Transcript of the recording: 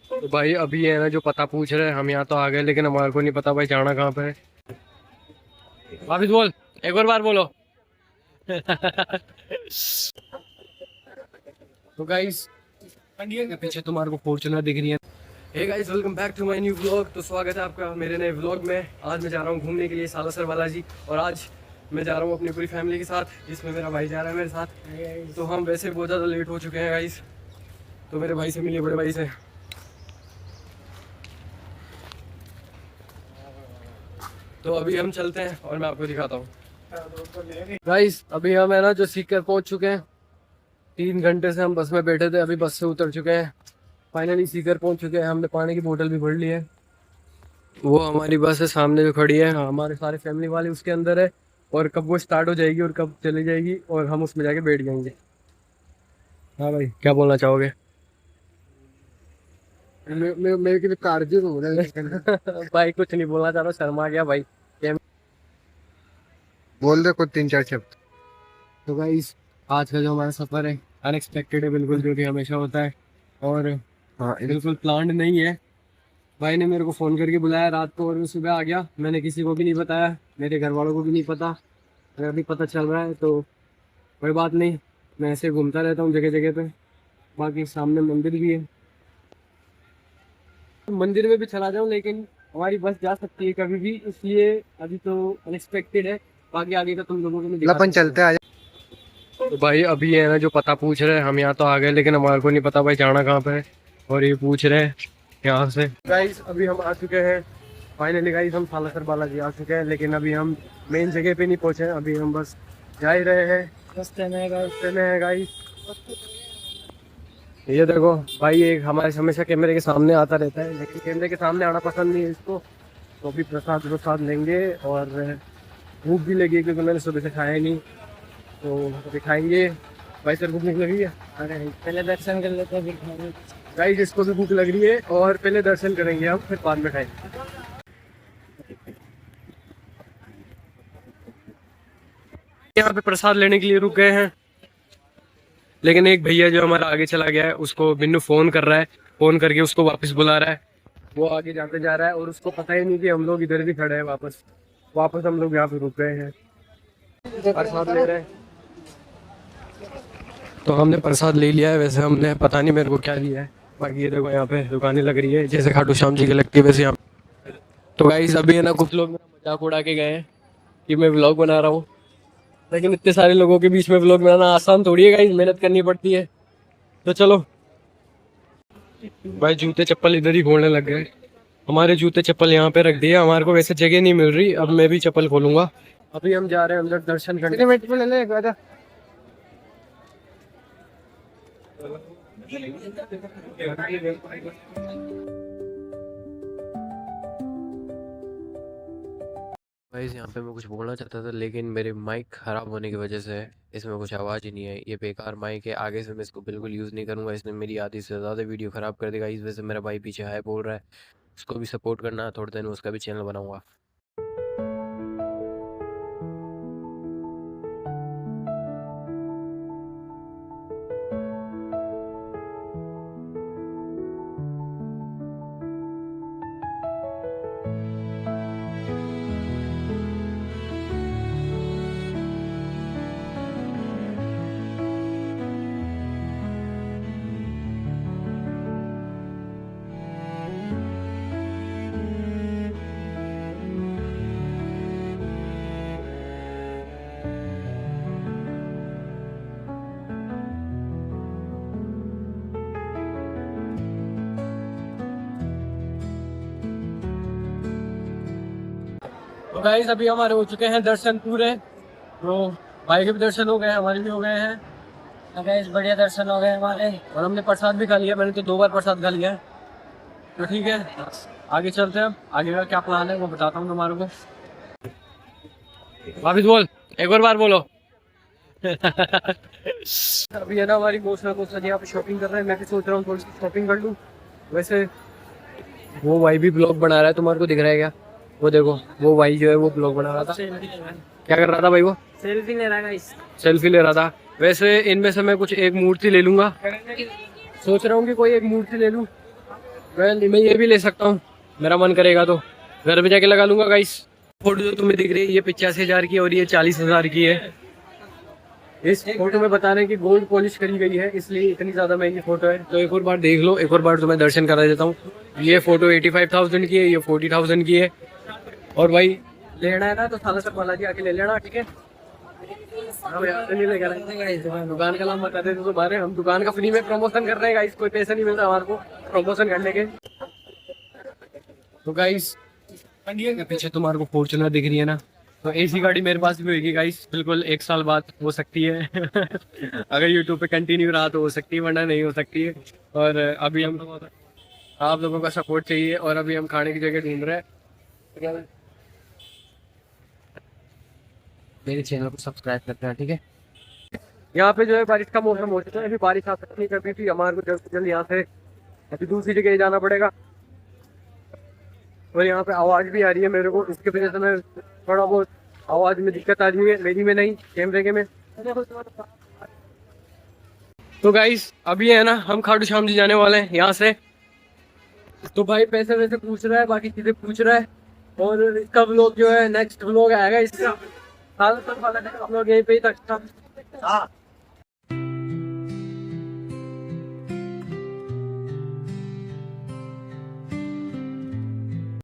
तो भाई अभी है ना जो पता पूछ रहे हैं, हम यहाँ तो आ गए लेकिन हमारे को नहीं पता भाई जाना कहाँ पे है। वापिस बोल, एक और बार बोलो। तो गाइस पीछे तुम्हारे को फॉर्च्यूनर दिख रही है। Hey guys, welcome back to my new vlog. तो स्वागत है आपका मेरे नए व्लॉग में। आज मैं जा रहा हूँ घूमने के लिए सालासर बालाजी, और आज मैं जा रहा हूँ अपनी पूरी फैमिली के साथ, जिसमें मेरा भाई जा रहा है मेरे साथ। तो हम वैसे बहुत ज़्यादा लेट हो चुके हैं गाइस, तो मेरे भाई से मिलिए, बड़े भाई से। तो अभी हम चलते हैं और मैं आपको दिखाता हूँ। गाइस अभी हम है ना जो सीकर पहुँच चुके हैं। 3 घंटे से हम बस में बैठे थे, अभी बस से उतर चुके हैं। फाइनली सीकर पहुँच चुके हैं। हमने पानी की बोतल भी भर ली है। वो हमारी बस है सामने जो खड़ी है, हमारे सारे फैमिली वाले उसके अंदर है। और कब वो स्टार्ट हो जाएगी और कब चली जाएगी और हम उसमें जाके बैठ जाएंगे। हाँ भाई, क्या बोलना चाहोगे? मेरे की कार्य हो रहा है। भाई कुछ नहीं बोलना चाह रहा, शर्मा गया भाई। बोल दे कुछ 3-4 शब्द। तो गाइस आज का जो हमारा सफ़र है अनएक्सपेक्टेड है बिल्कुल, जो कि हमेशा होता है। और हाँ, बिल्कुल प्लान्ड नहीं है। भाई ने मेरे को फ़ोन करके बुलाया रात को और मैं सुबह आ गया। मैंने किसी को भी नहीं बताया, मेरे घर वालों को भी नहीं पता। अगर अभी पता चल रहा है तो कोई बात नहीं, मैं ऐसे घूमता रहता हूँ जगह जगह पे। बाकी सामने मंदिर भी है, मंदिर में भी चला जाऊँ, लेकिन हमारी बस जा सकती है कभी भी, इसलिए अभी तो अनएक्सपेक्टेड है। बाकी आगे का तुम लोगों को मैं अपन चलते हैं। तो भाई अभी है ना जो पता पूछ रहे हैं, हम यहाँ तो आ गए लेकिन हमारे को नहीं पता भाई जाना कहाँ पे है, और ये पूछ रहे हैं यहाँ से। गाइस अभी हम आ चुके हैं फाइनली। गाइस हम सालासर बालाजी आ चुके हैं, लेकिन अभी हम मेन जगह पे नहीं पहुँचे हैं। अभी हम बस जा ही रहे हैं, रास्ते में है गाइस। ये देखो भाई, एक हमारे हमेशा कैमरे के सामने आता रहता है, लेकिन कैमरे के सामने आना पसंद नहीं है इसको। तो अभी प्रसाद लेंगे, और भूख भी लगी क्योंकि मैंने सुबह से खाया ही नहीं, तो अभी खाएंगे। भाई सर भूख नहीं लगी है? अरे पहले दर्शन कर लेते हैं। गाइस इसको भी भूख लग रही है, और पहले दर्शन करेंगे हम, फिर बाद में खाएंगे। यहाँ पे प्रसाद लेने के लिए रुक गए हैं, लेकिन एक भैया जो हमारा आगे चला गया है, उसको बिन्नू फोन कर रहा है, फोन करके उसको वापस बुला रहा है। वो आगे जाते जा रहा है और उसको पता ही नहीं कि हम लोग इधर भी खड़े हैं। वापस हम लोग यहाँ पे रुक गए हैं, प्रसाद ले रहे हैं। तो हमने प्रसाद ले लिया है, वैसे हमने पता नहीं मेरे को क्या लिया है। बाकी ये देखो यहाँ पे दुकानें लग रही है जैसे खाटू श्याम जी की लगती है वैसे यहाँ। तो गाइस अभी है ना कुछ लोग मेरा मजाक उड़ा के गए हैं कि मैं व्लॉग बना रहा हूँ, लेकिन इतने सारे लोगों के बीच में व्लॉग बनाना आसान थोड़ी है गाइस, मेहनत करनी पड़ती है। तो चलो भाई, जूते चप्पल इधर ही खोलने लग गए। हमारे जूते चप्पल यहाँ पे रख दिए, हमारे को वैसे जगह नहीं मिल रही, अब मैं भी चप्पल खोलूंगा। अभी हम जा रहे हैं अंदर दर्शन करने। गाइस यहाँ पे मैं कुछ बोलना चाहता था, लेकिन मेरे माइक ख़राब होने की वजह से इसमें कुछ आवाज़ ही नहीं है। ये बेकार माइक है, आगे से मैं इसको बिल्कुल यूज़ नहीं करूँगा, इसने मेरी आधी से ज़्यादा वीडियो ख़राब कर देगा। इस वजह से मेरा भाई पीछे हाय बोल रहा है, उसको भी सपोर्ट करना, थोड़े दिन उसका भी चैनल बनाऊँगा। तो गाइस अभी हमारे हो चुके हैं दर्शन पूरे। तो भाई के भी दर्शन हो गए, हमारे भी हो गए हैं। गाइस बढ़िया दर्शन हो गए हमारे, और हमने प्रसाद भी खा लिया। मैंने तो 2 बार प्रसाद खा लिया है। तो ठीक है, आगे चलते हैं। अब आगे का क्या प्लान है वो बताता हूँ तुम्हारे को। वापिस बोल, एक और बार बोलो। अभी है ना हमारी दोस्त यहाँ पे शॉपिंग कर रहे हैं। मैं भी सोच रहा हूँ थोड़ी सी शॉपिंग कर लूँ। वैसे वो भाई भी ब्लॉग बना रहा है, तुम्हारे को दिख रहा है क्या? वो देखो, वो भाई जो है वो ब्लॉग बना रहा था। क्या कर रहा था भाई? वो सेल्फी ले रहा है। सेल्फी ले रहा था। वैसे इनमें से मैं कुछ एक मूर्ति ले लूंगा, सोच रहा हूँ कि कोई एक मूर्ति ले लूँ। मैं ये भी ले सकता हूँ, मेरा मन करेगा तो घर पे जाके लगा लूंगा गाइस। फोटो जो तुम्हें दिख रही है ये 85,000 की और ये 40,000 की है। इस फोटो में बता रहे हैं कि गोल्ड पॉलिश करी गई है, इसलिए इतनी ज्यादा महंगी फोटो है। तो एक और बार देख लो, एक और बार तुम्हें दर्शन करा देता हूँ। ये फोटो 85,000 की है, ये 40,000 की है। और भाई लेना है ना तो साला से बालाजी आके ले लेना, ठीक है। हम यहाँ से नहीं लेकर आए, दुकान का नाम बता देते तुम्हारे, हम दुकान का फ्री में प्रमोशन कर रहे हैं गाइस, कोई पैसा नहीं मिलता हमारे को प्रमोशन करने के। तो गाइस पीछे तुम्हारे को फॉर्च्यूनर दिख रही है ना, तो ऐसी गाड़ी मेरे पास भी होगी गाइस, बिल्कुल 1 साल बाद हो सकती है। अगर यूट्यूब पे कंटिन्यू रहा तो हो सकती है, वरना नहीं हो सकती है। और अभी हम आप लोगों का सपोर्ट चाहिए, और अभी हम खाने की जगह ढूंढ रहे हैं। मेरे चैनल को सब्सक्राइब करते हैं, ठीक है। यहाँ पे जो है बारिश का मौसम हो चुका है, अभी बारिश आ सकती है कभी भी, हमारे को जल्द से जल्द यहाँ से अभी दूसरी जगह जाना पड़ेगा। और यहाँ पे आवाज़ भी आ रही है मेरे को, इसकी वजह से मैं थोड़ा बहुत आवाज़ में दिक्कत आ रही है, मेरी में नहीं, कैमरे के में। तो गाइस अभी है ना हम खाटू श्याम जी जाने वाले हैं यहाँ से। तो भाई पैसे वैसे पूछ रहा है, बाकी चीज़ें पूछ रहा है। और इसका व्लॉग जो है नेक्स्ट व्लॉग आएगा इसका, हम लोग यहीं पे ही तक था।